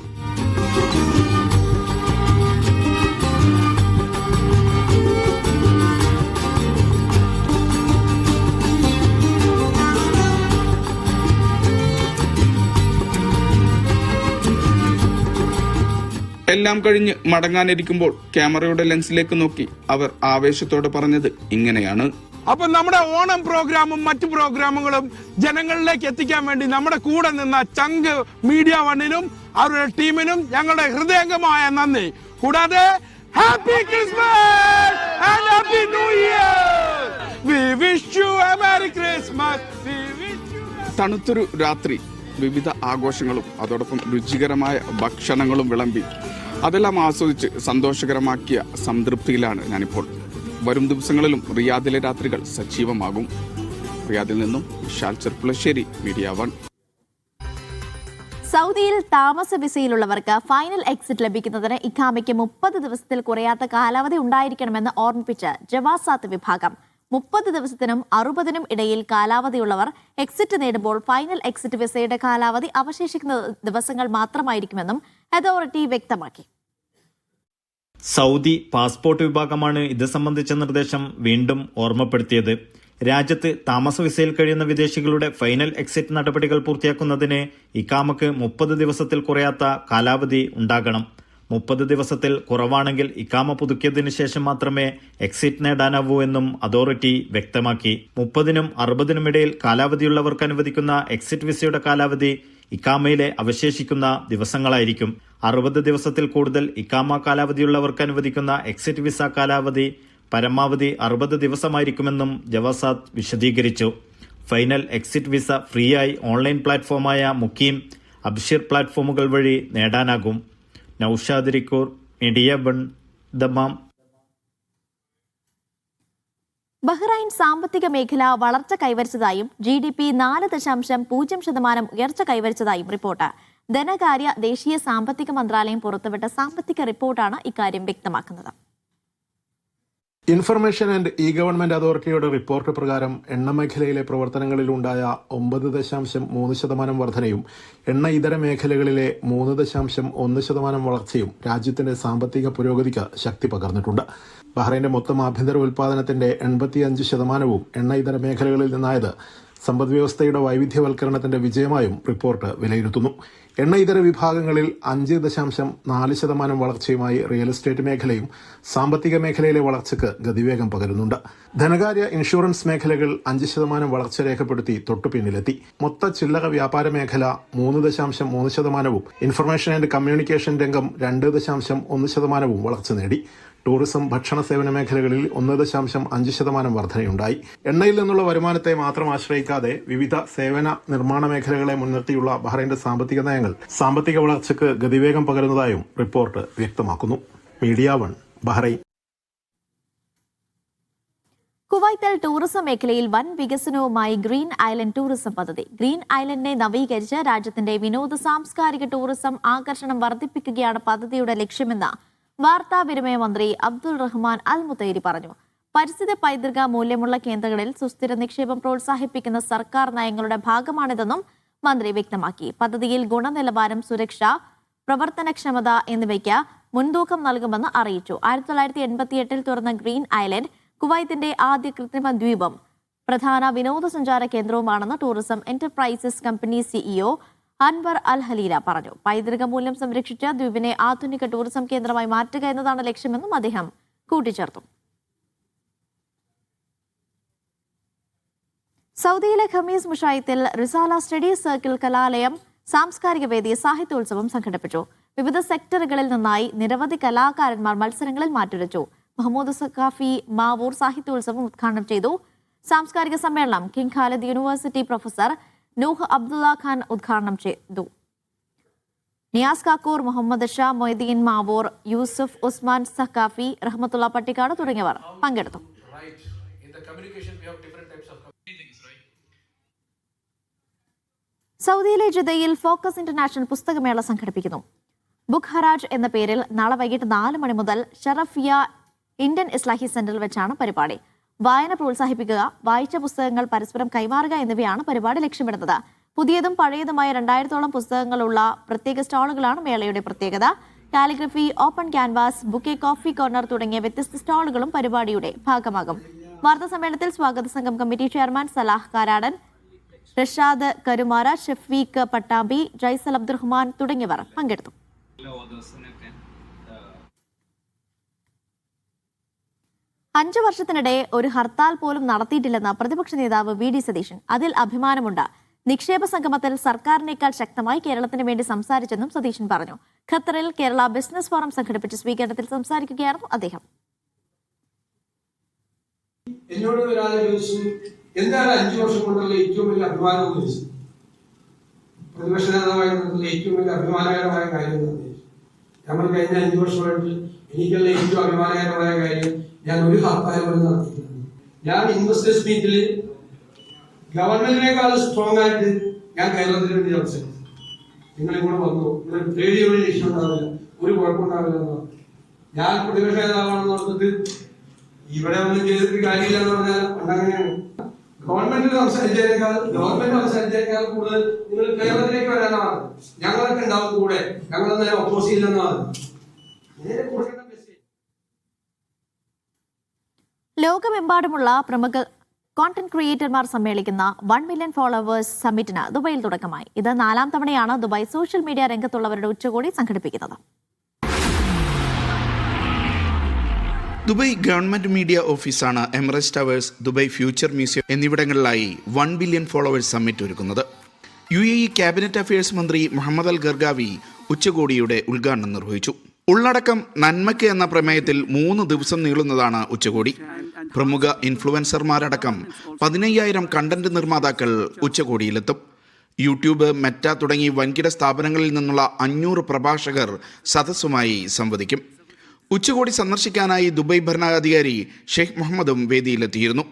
H: എല്ലാം കഴിഞ്ഞ് മടങ്ങാനിരിക്കുമ്പോൾ ക്യാമറയുടെ ലെൻസിലേക്ക് നോക്കി അവർ ആവേശത്തോടെ പറഞ്ഞത് ഇങ്ങനെയാണ്.
L: അപ്പൊ നമ്മുടെ ഓണം പ്രോഗ്രാമും മറ്റു പ്രോഗ്രാമുകളും ജനങ്ങളിലേക്ക് എത്തിക്കാൻ വേണ്ടി നമ്മുടെ കൂടെ നിന്ന ചങ്ക് മീഡിയ വണ്ണിനും അവരുടെ ടീമിനും ഞങ്ങളുടെ ഹൃദയംഗമായ നന്ദി. കൂടാതെ happy Christmas and happy new year. We wish you a merry Christmas. We wish you.
H: തണുത്തൊരു രാത്രി, വിവിധ ആഘോഷങ്ങളും അതോടൊപ്പം രുചികരമായ ഭക്ഷണങ്ങളും വിളമ്പി അതെല്ലാം ആസ്വദിച്ച് സന്തോഷകരമാക്കിയ സംതൃപ്തിയിലാണ് ഞാനിപ്പോൾ. വരും ദിവസങ്ങളിലും റിയാദിലെ രാത്രികൾ സജീവമാകും. റിയാദിൽ നിന്നും വിശാൽ ചെർപ്പുളശ്ശേരി, മീഡിയ 1.
A: സൗദിയിൽ താമസ വിസയിലുള്ളവർക്ക് ഫൈനൽ എക്സിറ്റ് ലഭിക്കുന്നതിന് ഇഖാമയ്ക്ക് 30 ദിവസത്തിൽ കുറയാത്ത കാലാവധി ഉണ്ടായിരിക്കണമെന്ന് ഓർമ്മിപ്പിച്ച് ജവാസാത്ത് വിഭാഗം. 30 ദിവസത്തിനും 60നും ഇടയിൽ കാലാവധിയുള്ളവർ എക്സിറ്റ് നേടുമ്പോൾ ഫൈനൽ എക്സിറ്റ് വിസയുടെ കാലാവധി അവശേഷിക്കുന്ന ദിവസങ്ങൾ മാത്രമായിരിക്കുമെന്നും അതോറിറ്റി വ്യക്തമാക്കി.
M: സൗദി പാസ്പോർട്ട് വിഭാഗമാണ് ഇത് സംബന്ധിച്ച നിർദ്ദേശം വീണ്ടും ഓർമ്മപ്പെടുത്തിയത്. രാജ്യത്ത് താമസ വിസയിൽ കഴിയുന്ന വിദേശികളുടെ ഫൈനൽ എക്സിറ്റ് നടപടികൾ പൂർത്തിയാക്കുന്നതിന് ഇഖാമക്ക് 30 ദിവസത്തിൽ കുറയാത്ത കാലാവധി ഉണ്ടാകണം. 30 ദിവസത്തിൽ കുറവാണെങ്കിൽ ഇഖാമ പുതുക്കിയതിനു ശേഷം മാത്രമേ എക്സിറ്റ് നേടാനാവൂ എന്നും അതോറിറ്റി വ്യക്തമാക്കി. 30നും 60നും ഇടയിൽ കാലാവധിയുള്ളവർക്ക് അനുവദിക്കുന്ന എക്സിറ്റ് വിസയുടെ കാലാവധി ഇഖാമയിലെ അവശേഷിക്കുന്ന ദിവസങ്ങളായിരിക്കും. 60 ദിവസത്തിൽ കൂടുതൽ ഇഖാമ കാലാവധിയുള്ളവർക്ക് അനുവദിക്കുന്ന എക്സിറ്റ് വിസ കാലാവധി പരമാവധി 60 ദിവസമായിരിക്കുമെന്നും ജവാസാത്ത് വിശദീകരിച്ചു. ഫൈനൽ എക്സിറ്റ് വിസ ഫ്രീയായി ഓൺലൈൻ പ്ലാറ്റ്ഫോമായ മുക്കീം, അബ്ഷിർ പ്ലാറ്റ്ഫോമുകൾ വഴി നേടാനാകും. Naushad റിക്കൂർ, media 1, Dammam.
A: ബഹ്റൈൻ സാമ്പത്തിക മേഖല വളർച്ച കൈവരിച്ചതായും GDP 4.0% ഉയർച്ച കൈവരിച്ചതായും റിപ്പോർട്ട്. ധനകാര്യ ദേശീയ സാമ്പത്തിക മന്ത്രാലയം പുറത്തുവിട്ട സാമ്പത്തിക റിപ്പോർട്ടാണ് ഇക്കാര്യം വ്യക്തമാക്കുന്നത്.
N: ഇൻഫർമേഷൻ ആൻഡ് ഇ ഗവൺമെന്റ് അതോറിറ്റിയുടെ റിപ്പോർട്ട് പ്രകാരം എണ്ണ മേഖലയിലെ പ്രവർത്തനങ്ങളിലുണ്ടായ 9.3% വർധനയും എണ്ണ ഇതര മേഖലകളിലെ 3.1% വളർച്ചയും രാജ്യത്തിന്റെ സാമ്പത്തിക പുരോഗതിക്ക് ശക്തി പകർന്നിട്ടുണ്ട്. ബഹ്റൈന്റെ മൊത്തം ആഭ്യന്തര ഉൽപാദനത്തിന്റെ 85% എണ്ണ ഇതര മേഖലകളിൽ നിന്നായത് സമ്പദ്വ്യവസ്ഥയുടെ വൈവിധ്യവൽക്കരണത്തിന്റെ വിജയമായും റിപ്പോർട്ട് വിലയിരുത്തുന്നു. എണ്ണ ഇതര വിഭാഗങ്ങളിൽ 5.4% വളർച്ചയുമായി റിയൽ എസ്റ്റേറ്റ് മേഖലയും സാമ്പത്തിക മേഖലയിലെ വളർച്ചയ്ക്ക് ഗതിവേഗം പകരുന്നുണ്ട്. ധനകാര്യ ഇൻഷുറൻസ് മേഖലകൾ 5% വളർച്ച രേഖപ്പെടുത്തി തൊട്ടുപിന്നിലെത്തി. മൊത്ത ചില്ലറ വ്യാപാര മേഖല 3.3%, ഇൻഫർമേഷൻ ആൻഡ് കമ്മ്യൂണിക്കേഷൻ രംഗം 2.1% വളർച്ച നേടി. ടൂറിസം, ഭക്ഷണ സേവന മേഖലകളിൽ 1.5% വർധനയുണ്ടായി. എണ്ണയിൽ നിന്നുള്ള വരുമാനത്തെ മാത്രം ആശ്രയിക്കാതെ വിവിധ സേവന നിർമ്മാണ മേഖലകളെ മുൻനിർത്തിയുള്ള ബഹ്റൈന്റെ സാമ്പത്തിക നയങ്ങൾ സാമ്പത്തിക വളർച്ചയ്ക്ക് ഗതിവേഗം പകരുന്നതായും റിപ്പോർട്ട് വ്യക്തമാക്കുന്നു. Media 1, Bahrain.
A: കുവൈത്തിൽ ടൂറിസം മേഖലയിൽ വൻ വികസനവുമായി ഗ്രീൻ ഐലൻഡ് ടൂറിസം പദ്ധതി. ഗ്രീൻ ഐലൻഡിനെ നവീകരിച്ച് രാജ്യത്തിന്റെ വിനോദ സാംസ്കാരിക ടൂറിസം ആകർഷണം വർദ്ധിപ്പിക്കുകയാണ് പദ്ധതിയുടെ ലക്ഷ്യമെന്ന് വാർത്താവിനിമയ മന്ത്രി അബ്ദുൾ റഹ്മാൻ അൽ മുത്തൈരി പറഞ്ഞു. പരിസ്ഥിതി പൈതൃക മൂല്യമുള്ള കേന്ദ്രങ്ങളിൽ സുസ്ഥിര നിക്ഷേപം പ്രോത്സാഹിപ്പിക്കുന്ന സർക്കാർ നയങ്ങളുടെ ഭാഗമാണിതെന്നും മന്ത്രി വ്യക്തമാക്കി. പദ്ധതിയിൽ ഗുണനിലവാരം, സുരക്ഷ, പ്രവർത്തനക്ഷമത എന്നിവയ്ക്ക് മുൻതൂക്കം നൽകുമെന്ന് അറിയിച്ചു. 1988 തുറന്ന ഗ്രീൻ ഐലൻഡ് കുവൈത്തിന്റെ ആദ്യ കൃത്രിമ ദ്വീപം, പ്രധാന വിനോദസഞ്ചാര കേന്ദ്രവുമാണെന്ന് tourism enterprises company CEO Anwar Al Halila പറഞ്ഞു. പൈതൃക മൂല്യം സംരക്ഷിച്ച ദ്വീപിനെ ആധുനിക ടൂറിസം കേന്ദ്രമായി മാറ്റുക എന്നതാണ് ലക്ഷ്യമെന്നും അദ്ദേഹം കൂട്ടിച്ചേർത്തു. സൗദിയിലെ ഖമീസ് മുഷായത്തിൽ റിസാല സ്റ്റഡി സർക്കിൾ കലാലയം സാംസ്കാരിക വേദി സാഹിത്യോത്സവം സംഘടിപ്പിച്ചു. വിവിധ സെക്ടറുകളിൽ നിന്നായി നിരവധി കലാകാരന്മാർ മത്സരങ്ങളിൽ മാറ്റുരച്ചു. മുഹമ്മദ് സഖാഫി മാവൂർ സാഹിത്യോത്സവം ഉദ്ഘാടനം ചെയ്തു. സാംസ്കാരിക സമ്മേളനം King Khalid university professor Nooh Abdullah Khan ഉദ്ഘാടനം ചെയ്തു. നിയാസ് കാക്കൂർ, മുഹമ്മദ് ഷാ മൊയ്തീൻ മാവൂർ, യൂസുഫ് ഉസ്മാൻ സഖാഫി, റഹ്മത്തുള്ള പട്ടിക്കാട് തുടങ്ങിയവർ പങ്കെടുത്തു. സൗദിയിലെ ജിദ്ദയിൽ ഫോക്കസ് ഇന്റർനാഷണൽ പുസ്തകമേള സംഘടിപ്പിക്കുന്നു. ബുക്ക് ഹറാജ് എന്ന പേരിൽ നാളെ വൈകിട്ട് 4 മണി മുതൽ ഷറഫിയ ഇന്ത്യൻ ഇസ്ലാഹി സെന്ററിൽ വെച്ചാണ് പരിപാടി. വായന പ്രോത്സാഹിപ്പിക്കുക, വായിച്ച പുസ്തകങ്ങൾ പരസ്പരം കൈമാറുക എന്നിവയാണ് പരിപാടി ലക്ഷ്യമിടുന്നത്. പുതിയതും പഴയതുമായ 2000-ഓളം പുസ്തകങ്ങളുള്ള പ്രത്യേക സ്റ്റാളുകളാണ് മേളയുടെ പ്രത്യേകത. Calligraphy, open canvas, ബുക്കെ, coffee corner തുടങ്ങിയ വ്യത്യസ്ത സ്റ്റാളുകളും പരിപാടിയുടെ ഭാഗമാകും. വാർത്താ സമ്മേളനത്തിൽ സ്വാഗത സംഘം കമ്മിറ്റി ചെയർമാൻ സലാഹ് കാരാടൻ, റഷാദ് കരുമാര, ഷഫീഖ് പട്ടാമ്പി, ജൈസൽ അബ്ദുറഹ്മാൻ തുടങ്ങിയവർ പങ്കെടുത്തു. 5 വർഷത്തിനിടെ ഒരു ഹർത്താൽ പോലും നടത്തിയിട്ടില്ലെന്ന് പ്രതിപക്ഷ നേതാവ് വി ഡി സതീശൻ. അതിൽ അഭിമാനമുണ്ട്. നിക്ഷേപ സംഗമത്തിൽ സർക്കാരിനേക്കാൾ ശക്തമായി കേരളത്തിന് വേണ്ടി സംസാരിച്ചെന്നും സതീശൻ പറഞ്ഞു. ഖത്തറിൽ കേരള ബിസിനസ് ഫോറം സംഘടിപ്പിച്ച സ്വീകരണത്തിൽ സംസാരിക്കുകയായിരുന്നു അദ്ദേഹം.
D: എന്നോട് ഒരാളെ ചോദിച്ചു, എന്താണ് 5 വർഷം കൊണ്ടുള്ള ഏറ്റവും വലിയ അഭിമാനം എന്ന് ചോദിച്ചു. പ്രതിപക്ഷ നേതാവായി ഏറ്റവും വലിയ അഭിമാനകരമായ കാര്യം നമ്മൾ കഴിഞ്ഞ 5 വർഷമായിട്ട് എനിക്കുള്ള ഏറ്റവും അഭിമാനകരമായ കാര്യം ഞാൻ ഒരു ഹർത്താൽ പോലും നടത്തിയിട്ടുണ്ട്. ഞാൻ ഇൻവെസ്റ്റേഴ്സ് മീറ്റിൽ ഗവൺമെന്റിനേക്കാൾ സ്ട്രോങ് ആയിട്ട് ഞാൻ കേരളത്തിന് വേണ്ടി സംസാരിച്ചു. നിങ്ങളെ കൂടെ വന്നു, നിങ്ങൾ പേടിയോട് ഇഷ്യൂ ഉണ്ടാവില്ല, ഒരു കുഴപ്പമുണ്ടാവില്ല എന്ന് പറഞ്ഞു. ഞാൻ പ്രതിപക്ഷ നേതാവാണെന്ന് പറഞ്ഞിട്ട് ഇവിടെ ഒന്നും ചെയ്തിട്ട് കാര്യമില്ല എന്ന് പറഞ്ഞാൽ അങ്ങനെയാണ്. ഗവൺമെന്റ് സംസാരിച്ചേക്കാൾ കൂടുതൽ നിങ്ങൾ കേരളത്തിലേക്ക് വരാനാണ്. ഞങ്ങളൊക്കെ ഉണ്ടാവും കൂടെ, ഞങ്ങളെന്നാലും ഒപ്പോസ് ഇല്ലെന്നാണ്.
A: ലോകമെമ്പാടുമുള്ള പ്രമുഖ കോണ്ടന്റ് ക്രിയേറ്റർമാർ സമ്മേളിക്കുന്ന 1 മില്യൺ ഫോളോവേഴ്സ് സമ്മിറ്റിന് ദുബൈയിൽ തുടക്കമായി. ഇത് 4ാം തവണയാണ് ദുബായ് സോഷ്യൽ മീഡിയ രംഗത്തുള്ളവരുടെ ഉച്ചകോടി സംഘടിപ്പിക്കുന്നത്.
B: ദുബായ് ഗവൺമെന്റ് മീഡിയ ഓഫീസാണ് Emirates Towers, Dubai Future Museum എന്നിവിടങ്ങളിലായി 1 ബില്യൺ ഫോളോവേഴ്സ് സമ്മിറ്റ് ഒരുക്കുന്നത്. UAE ക്യാബിനറ്റ് അഫയേഴ്സ് മന്ത്രി മുഹമ്മദ് അൽ ഗർഗാവി ഉച്ചകോടിയുടെ ഉദ്ഘാടനം നിർവഹിച്ചു. ഉള്ളടക്കം നന്മയ്ക്ക് എന്ന പ്രമേയത്തിൽ 3 ദിവസം നീളുന്നതാണ് ഉച്ചകോടി. പ്രമുഖ ഇൻഫ്ലുവൻസർമാരടക്കം 15,000 കണ്ടന്റ് നിർമ്മാതാക്കൾ ഉച്ചകോടിയിലെത്തും. യൂട്യൂബ്, മെറ്റ തുടങ്ങി വൻകിട സ്ഥാപനങ്ങളിൽ നിന്നുള്ള 500 പ്രഭാഷകർ സദസ്സുമായി സംവദിക്കും. ഉച്ചകോടി സന്ദർശിക്കാനായി ദുബായ് ഭരണാധികാരി ഷെയ്ഖ് മുഹമ്മദും വേദിയിലെത്തിയിരുന്നു.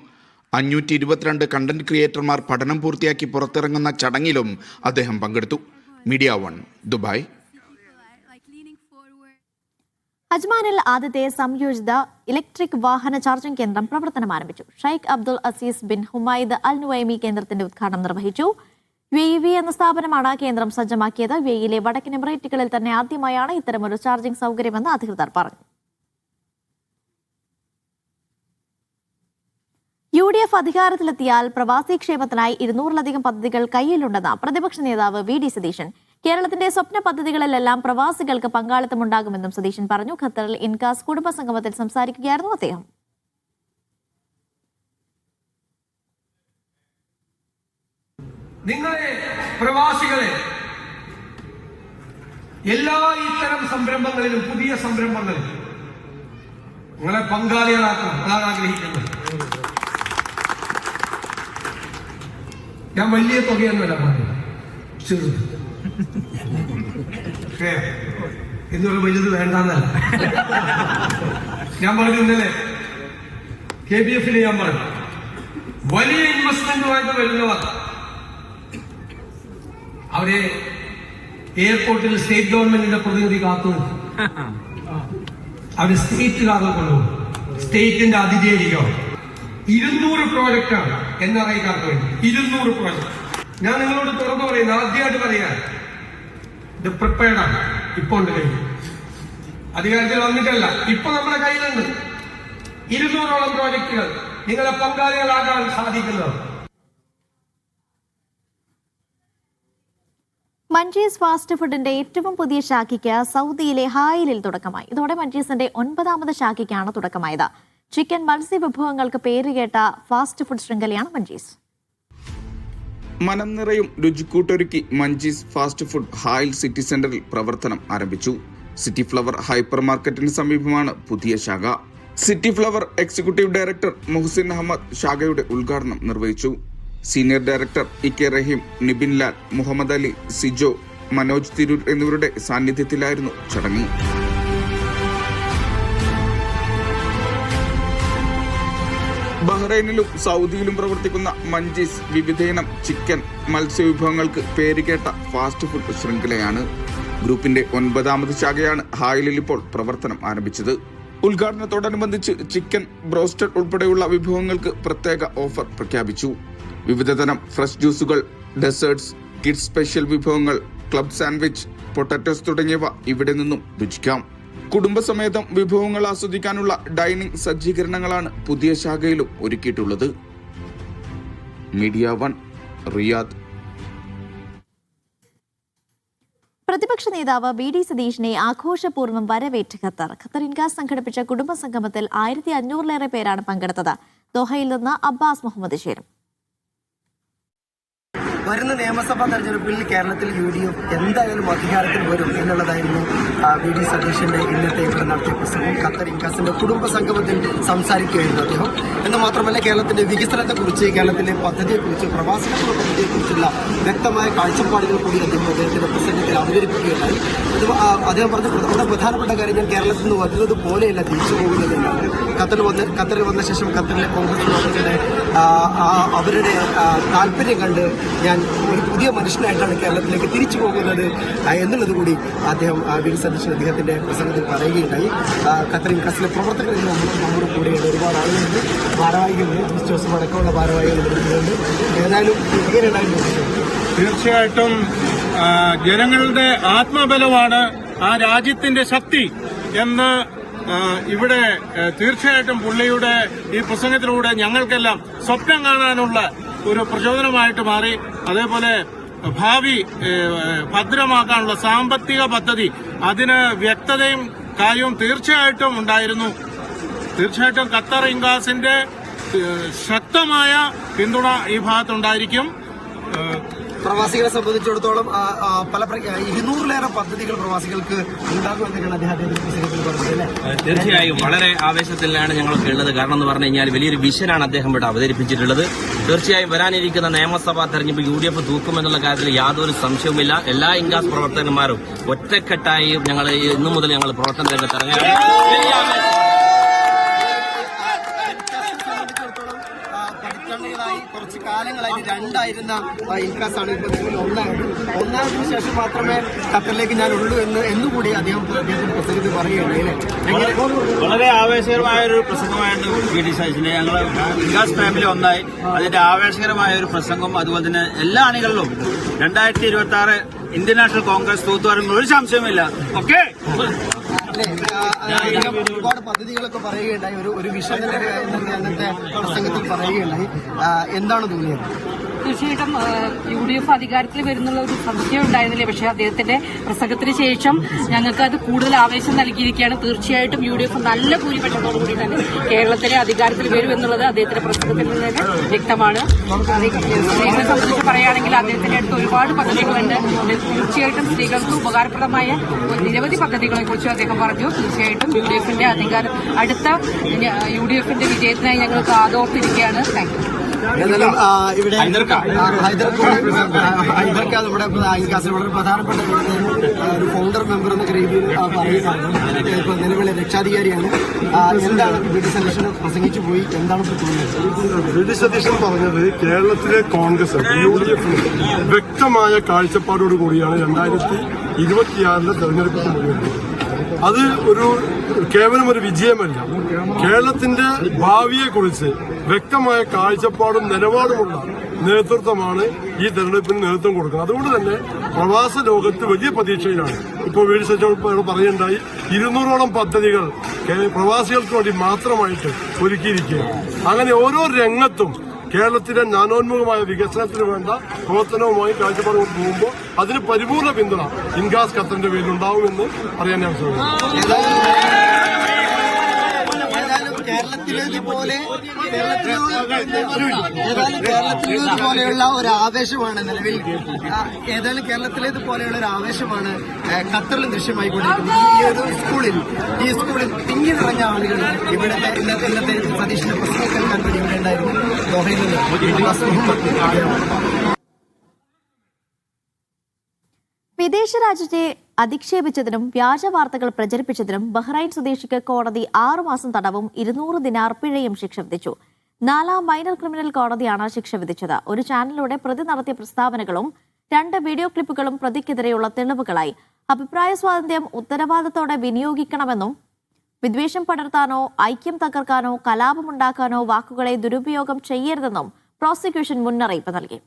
B: 522 കണ്ടന്റ് ക്രിയേറ്റർമാർ പഠനം പൂർത്തിയാക്കി പുറത്തിറങ്ങുന്ന ചടങ്ങിലും അദ്ദേഹം പങ്കെടുത്തു. Media 1 Dubai.
A: അജ്മാനിൽ ആദ്യത്തെ സംയോജിത ഇലക്ട്രിക് വാഹന ചാർജിംഗ് കേന്ദ്രം പ്രവർത്തനം ആരംഭിച്ചു. Sheikh Abdul Aziz bin Humaid Al Nuaimi കേന്ദ്രത്തിന്റെ ഉദ്ഘാടനം നിർവഹിച്ചു. UAV എന്ന സ്ഥാപനമാണ് കേന്ദ്രം സജ്ജമാക്കിയത്. UAEയിലെ വടക്കൻ എമിറേറ്റുകളിൽ തന്നെ ആദ്യമായാണ് ഇത്തരമൊരു ചാർജിംഗ് സൗകര്യമെന്ന് അധികൃതർ പറഞ്ഞു. UDF അധികാരത്തിലെത്തിയാൽ പ്രവാസി ക്ഷേമത്തിനായി 200-ലധികം പദ്ധതികൾ കയ്യിലുണ്ടെന്ന് പ്രതിപക്ഷ നേതാവ് വി ഡി സതീശൻ. കേരളത്തിന്റെ സ്വപ്ന പദ്ധതികളിലെല്ലാം പ്രവാസികൾക്ക് പങ്കാളിത്തമുണ്ടാകുമെന്നും സതീശൻ പറഞ്ഞു. ഖത്തറിൽ ഇൻകാസ് കുടുംബ സംഗമത്തിൽ സംസാരിക്കുകയായിരുന്നു അദ്ദേഹം.
D: നിങ്ങളെ പ്രവാസികളെ എല്ലാ ഇത്തരം സംരംഭങ്ങളിലും, പുതിയ സംരംഭങ്ങളിലും നിങ്ങളെ പങ്കാളികളാക്കണം. അതാണ് ആഗ്രഹിക്കുന്നത്. ഞാൻ വലിയ തുകയൊന്നുമല്ല പറയുന്നത്, ചെറുത് എന്നുള്ള വലുത് വേണ്ടെന്നല്ല ഞാൻ പറഞ്ഞു. ഇന്നലെ KBF-ൽ ഞാൻ പറഞ്ഞു, വലിയ ഇൻവെസ്റ്റ്മെന്റുമായിട്ട് വരുന്നവർ അവരെ എയർപോർട്ടിൽ സ്റ്റേറ്റ് ഗവൺമെന്റിന്റെ പ്രതിനിധി കാത്തു നിൽക്കും. അവര് സ്റ്റേറ്റുകാരെ കൊണ്ടുപോകും. സ്റ്റേറ്റിന്റെ അതിഥിയായിരിക്കും. 200 പ്രോജക്റ്റാണ് NRI-കാർക്ക് വേണ്ടി. 200 പ്രോജക്ട്. ഞാൻ നിങ്ങളോട് തുറന്നു പറയുന്നത്, ആദ്യമായിട്ട് പറയാൻ ഇത് പ്രിപ്പയർഡാണ്. ഇപ്പൊ ഉണ്ട് കയ്യിൽ, അധികാരത്തിൽ വന്നിട്ടല്ല, ഇപ്പൊ നമ്മുടെ കയ്യിലുണ്ട് 200ഓളം പ്രോജക്റ്റുകൾ നിങ്ങളെ പങ്കാളികളാകാൻ സാധിക്കുന്നത്.
A: മഞ്ചീസ് ഫാസ്റ്റ് ഫുഡിന്റെ ഏറ്റവും പുതിയ ശാഖയ്ക്ക് സൗദിയിലെ ഹായിലിൽ തുടക്കമായി. ഇതോടെ മഞ്ചീസിന്റെ 9ാമത് ശാഖയ്ക്കാണ് തുടക്കമായത്. ചിക്കൻ മത്സ്യ വിഭവങ്ങൾക്ക് പേരുകേട്ട ഫാസ്റ്റ് ഫുഡ് ശൃംഖലയാണ് മഞ്ചീസ്.
H: മനം നിറയും രുചിക്കൂട്ടൊരുക്കി മഞ്ചീസ് ഫാസ്റ്റ് ഫുഡ് ഹായിൽ സിറ്റി സെന്ററിൽ പ്രവർത്തനം ആരംഭിച്ചു. സിറ്റി ഫ്ലവർ ഹൈപ്പർ മാർക്കറ്റിന് സമീപമാണ് പുതിയ ശാഖ. City flower executive director Muhasin Ahmed ശാഖയുടെ ഉദ്ഘാടനം നിർവഹിച്ചു. Senior director E K. Raheem, Nibin Lal, Muhammad Ali, Sijo, Manoj Tirur എന്നിവരുടെ സാന്നിധ്യത്തിലായിരുന്നു ചടങ്ങ്. ബഹ്റൈനിലും സൗദിയിലും പ്രവർത്തിക്കുന്ന മഞ്ചീസ് വിവിധയിനം ചിക്കൻ മത്സ്യവിഭവങ്ങൾക്ക് പേരുകേട്ട ഫാസ്റ്റ് ഫുഡ് ശൃംഖലയാണ്. ഗ്രൂപ്പിന്റെ 9ാമത് ശാഖയാണ് ഹായിലിൽ ഇപ്പോൾ പ്രവർത്തനം ആരംഭിച്ചത്. ഉദ്ഘാടനത്തോടനുബന്ധിച്ച് ചിക്കൻ ബ്രോസ്റ്റഡ് ഉൾപ്പെടെയുള്ള വിഭവങ്ങൾക്ക് പ്രത്യേക ഓഫർ പ്രഖ്യാപിച്ചു. വിവിധതരം ഫ്രഷ് ജ്യൂസുകൾ, ഡെസേർട്സ്, കിഡ്സ് സ്പെഷ്യൽ വിഭവങ്ങൾ, ക്ലബ് സാൻഡ്വിച്ച്, പൊട്ടാറ്റോസ് തുടങ്ങിയവ ഇവിടെ നിന്നും രുചിക്കാം. കുടുംബസമേതം വിഭവങ്ങൾ ആസ്വദിക്കാനുള്ള ഡൈനിങ് സജ്ജീകരണങ്ങളാണ് പുതിയ ശാഖയിലും ഒരുക്കിയിട്ടുള്ളത്. Media 1, Riyadh.
A: പ്രതിപക്ഷ നേതാവ് BD സതീഷിനെ ആഘോഷപൂർവ്വം വരവേറ്റ് ഖത്തർ. ഖത്തർ ഇൻകാസ് സംഘടിപ്പിച്ച കുടുംബ സംഗമത്തിൽ 1500-ലേറെ പേരാണ് പങ്കെടുത്തത്. ദോഹയിൽ നിന്ന് അബ്ബാസ് മുഹമ്മദ് ചേരും.
O: വരുന്ന നിയമസഭാ തെരഞ്ഞെടുപ്പിൽ കേരളത്തിൽ UDF എന്തായാലും അധികാരത്തിൽ വരും എന്നുള്ളതായിരുന്നു BD സതീഷിന്റെ ഇന്നത്തെ ഇവിടെ നടത്തിയ പ്രസംഗം. ഖത്തർ ഇൻകാസിന്റെ കുടുംബ സംഗമത്തിൽ സംസാരിക്കുകയായിരുന്നു അദ്ദേഹം. എന്ന് മാത്രമല്ല കേരളത്തിന്റെ വികസനത്തെക്കുറിച്ച്, കേരളത്തിലെ പദ്ധതിയെക്കുറിച്ച്, പ്രവാസികളുടെ പദ്ധതിയെക്കുറിച്ചുള്ള വ്യക്തമായ കാഴ്ചപ്പാടുകൾ കൂടി അദ്ദേഹത്തിന്റെ പ്രസംഗത്തിൽ അവതരിപ്പിക്കുകയുണ്ടായി. അദ്ദേഹം പറഞ്ഞ വളരെ പ്രധാനപ്പെട്ട കാര്യം, ഞാൻ കേരളത്തിൽ നിന്ന് വരുന്നത് പോലെയല്ല തിരിച്ചു പോകുന്നതെന്നാണ്. ഖത്തറിൽ വന്ന ശേഷം ഖത്തറിലെ കോൺഗ്രസ് പ്രവർത്തകരുടെ അവരുടെ താല്പര്യം കണ്ട് ഞാൻ ഒരു പുതിയ മനുഷ്യനായിട്ടാണ് കേരളത്തിലേക്ക് തിരിച്ചു പോകുന്നത് എന്നുള്ളത് കൂടി അദ്ദേഹം BD സതീശൻ അദ്ദേഹത്തിന്റെ പ്രസംഗത്തിൽ പറയുകയുണ്ടായി. ഖത്തർ ഇൻകാസിലെ പ്രവർത്തകരിൽ നമ്മുടെ കൂടെയുള്ള ഒരുപാട് ആളുകളുണ്ട്, ഭാരവാഹികളുണ്ട്, ജോസഫ് അടക്കമുള്ള ഭാരവാഹികൾ വരുന്നുണ്ട്. ഏതായാലും എങ്ങനെയുണ്ടായിരുന്നു?
P: തീർച്ചയായിട്ടും ജനങ്ങളുടെ ആത്മബലമാണ് ആ രാജ്യത്തിന്റെ ശക്തി എന്ന് ഇവിടെ തീർച്ചയായിട്ടും പുള്ളിയുടെ ഈ പ്രസംഗത്തിലൂടെ ഞങ്ങൾക്കെല്ലാം സ്വപ്നം കാണാനുള്ള ഒരു പ്രചോദനമായിട്ട് മാറി. അതേപോലെ ഭാവി ഭദ്രമാക്കാനുള്ള സാമ്പത്തിക പദ്ധതി, അതിന് വ്യക്തതയും കാര്യവും തീർച്ചയായിട്ടും ഉണ്ടായിരുന്നു. തീർച്ചയായിട്ടും ഖത്തർ ഇൻകാസിന്റെ ശക്തമായ പിന്തുണ ഈ ഭാഗത്തുണ്ടായിരിക്കും.
O: പ്രവാസികളെ സംബന്ധിച്ചിടത്തോളം പല 200-ലേറെ പദ്ധതികൾ പ്രവാസികൾക്ക് ഉണ്ടാകുമെന്നൊക്കെയാണ് അദ്ദേഹത്തിന്റെ പ്രസംഗത്തിൽ പറഞ്ഞത്.
Q: തീർച്ചയായും വളരെ ആവേശത്തിലാണ് ഞങ്ങളൊക്കെ ഉള്ളത്. കാരണം എന്ന് പറഞ്ഞു കഴിഞ്ഞാൽ വലിയൊരു വിഷനാണ് അദ്ദേഹം ഇവിടെ അവതരിപ്പിച്ചിട്ടുള്ളത്. തീർച്ചയായും വരാനിരിക്കുന്ന നിയമസഭാ തെരഞ്ഞെടുപ്പ് UDF തൂക്കുമെന്നുള്ള കാര്യത്തിൽ യാതൊരു സംശയവുമില്ല. എല്ലാ ഇൻകാസ് പ്രവർത്തകന്മാരും ഒറ്റക്കെട്ടായി ഞങ്ങൾ ഇന്നു മുതൽ ഞങ്ങൾ പ്രവർത്തന രംഗത്തിറങ്ങുകയാണ്.
O: കുറച്ച് കാലങ്ങളായി രണ്ടായിരുന്ന ഇൻകാസാണ് ഇപ്പോൾ നിലവിൽ ഒന്നായതിനു ശേഷം മാത്രമേ ഖത്തറിലേക്ക് ഞാൻ ഉള്ളൂ എന്നുകൂടി അദ്ദേഹത്തിന്റെ പ്രസംഗത്തിൽ പറയുകയുണ്ടായി.
Q: വളരെ ആവേശകരമായ ഒരു പ്രസംഗമായിരുന്നു BD സതീശിന്റെ. ഞങ്ങൾ ഇൻകാസ് ഫാമിലി ഒന്നായി അതിന്റെ ആവേശകരമായ ഒരു പ്രസംഗം. അതുപോലെ തന്നെ എല്ലാ അണികളിലും 2026 ഇന്ത്യൻ നാഷണൽ കോൺഗ്രസ് തൂത്തുവാരും ഒരു സംശയമില്ല. ഓക്കെ,
O: ഒരുപാട് പദ്ധതികളൊക്കെ പറയുകയുണ്ടായി. ഒരു വിഷൻ അന്നത്തെ പ്രസംഗത്തിൽ പറയുകയുണ്ടായി. എന്താണ് തോന്നിയത്?
R: തീർച്ചയായിട്ടും UDF അധികാരത്തിൽ വരുന്നുള്ള ഒരു സംശയം ഉണ്ടായിരുന്നില്ല. പക്ഷേ അദ്ദേഹത്തിന്റെ പ്രസംഗത്തിന് ശേഷം ഞങ്ങൾക്ക് അത് കൂടുതൽ ആവേശം നൽകിയിരിക്കുകയാണ്. തീർച്ചയായിട്ടും UDF നല്ല ഭൂരിപക്ഷത്തോടുകൂടി തന്നെ കേരളത്തിലെ അധികാരത്തിൽ വരും എന്നുള്ളത് അദ്ദേഹത്തിന്റെ പ്രസംഗത്തിൽ നിന്ന് തന്നെ വ്യക്തമാണ്. സ്ത്രീകളെ സംബന്ധിച്ച് പറയുകയാണെങ്കിൽ അദ്ദേഹത്തിന്റെ അടുത്ത് ഒരുപാട് പദ്ധതികളുണ്ട്. തീർച്ചയായിട്ടും സ്ത്രീകൾക്ക് ഉപകാരപ്രദമായ നിരവധി പദ്ധതികളെക്കുറിച്ചും അദ്ദേഹം പറഞ്ഞു. തീർച്ചയായിട്ടും UDFന്റെ അടുത്ത UDFന്റെ വിജയത്തിനായി ഞങ്ങൾ കാതോർത്തിരിക്കുകയാണ്. Thank you.
O: എന്നാലും ഇവിടെ ഹൈദർക്ക നമ്മുടെ ഇൻകാസിൽ വളരെ പ്രധാനപ്പെട്ട ഒരു ഫൗണ്ടർ മെമ്പർ എന്ന രീതിയിൽ പറയുകയാണ്. ഇപ്പോൾ നിലവിലെ രക്ഷാധികാരിയാണ്. എന്താണ് BD സതീശൻ പ്രസംഗിച്ചു പോയി, എന്താണ് തോന്നുന്നത്?
I: BD സതീശൻ പറഞ്ഞത് കേരളത്തിലെ കോൺഗ്രസ് UDF വ്യക്തമായ കാഴ്ചപ്പാടോട് കൂടിയാണ് 2026 തെരഞ്ഞെടുപ്പിന് മുന്നിൽ. അത് കേവലം ഒരു വിജയമല്ല, കേരളത്തിന്റെ ഭാവിയെക്കുറിച്ച് വ്യക്തമായ കാഴ്ചപ്പാടും നിലപാടുമുള്ള നേതൃത്വമാണ് ഈ തെരഞ്ഞെടുപ്പിന് നേതൃത്വം കൊടുക്കുന്നത്. അതുകൊണ്ട് തന്നെ പ്രവാസ ലോകത്ത് വലിയ പ്രതീക്ഷയിലാണ്. ഇപ്പോൾ BD സതീശൻ പറയുണ്ടായി 200ഓളം പദ്ധതികൾ പ്രവാസികൾക്ക് വേണ്ടി മാത്രമായിട്ട് ഒരുക്കിയിരിക്കുകയാണ്. അങ്ങനെ ഓരോ രംഗത്തും കേരളത്തിലെ ജ്ഞാനോന്മുഖമായ വികസനത്തിന് വേണ്ട പ്രവർത്തനവുമായി കാഴ്ചപ്പാട് പോകുമ്പോൾ അതിന് പരിപൂർണ്ണ പിന്തുണ ഇൻഗാസ് ഖത്തറിന്റെ പേരിലുണ്ടാവുമെന്ന് അറിയാൻ ഞാൻ ശ്രമിക്കുന്നു.
O: കേരളത്തിലേതുപോലെയുള്ള ഒരു ആവേശമാണ് നിലവിൽ കേരളത്തിലേതുപോലെയുള്ള ഒരു ആവേശമാണ് ഖത്തറിൽ ദൃശ്യമായിക്കൊണ്ടിരിക്കുന്നത്. ഈ സ്കൂളിൽ തിങ്ങി നിറഞ്ഞ ആളുകൾ ഇവിടുത്തെ ഇന്നത്തെ സതീഷിന്റെ പ്രസംഗം കേൾക്കാൻ വേണ്ടി ഇവിടെ ഉണ്ടായിരുന്നു. ദോഹയിൽ നിന്ന്
A: വിദേശ രാജ്യത്തെ അധിക്ഷേപിച്ചതിനും വ്യാജ വാർത്തകൾ പ്രചരിപ്പിച്ചതിനും ബഹ്റൈൻ സ്വദേശിക്ക് കോടതി 6 മാസം തടവും 200 ദിനാർ പിഴയും ശിക്ഷ വിധിച്ചു. 4ാം മൈനർ ക്രിമിനൽ കോടതിയാണ് ശിക്ഷ വിധിച്ചത്. ഒരു ചാനലിലൂടെ പ്രതി നടത്തിയ പ്രസ്താവനകളും 2 വീഡിയോ ക്ലിപ്പുകളും പ്രതിക്കെതിരെയുള്ള തെളിവുകളായി. അഭിപ്രായ സ്വാതന്ത്ര്യം ഉത്തരവാദിത്തോടെ വിനിയോഗിക്കണമെന്നും വിദ്വേഷം പടർത്താനോ ഐക്യം തകർക്കാനോ കലാപമുണ്ടാക്കാനോ വാക്കുകളെ ദുരുപയോഗം ചെയ്യരുതെന്നും പ്രോസിക്യൂഷൻ മുന്നറിയിപ്പ് നൽകി.